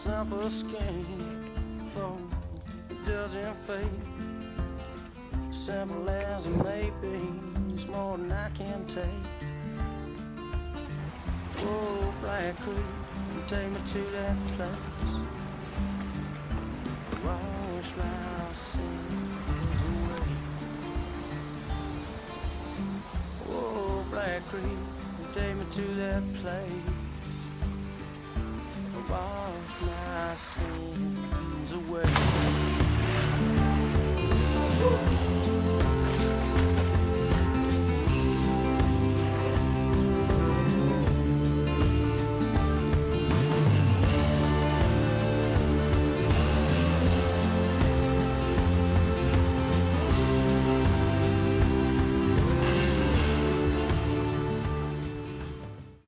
simple scheme for doesn't fade. Simple as it may be, it's more than I can take. Oh, Black Creek, take me to that place. Wash my sins away. Oh, Black Creek, take me to that place.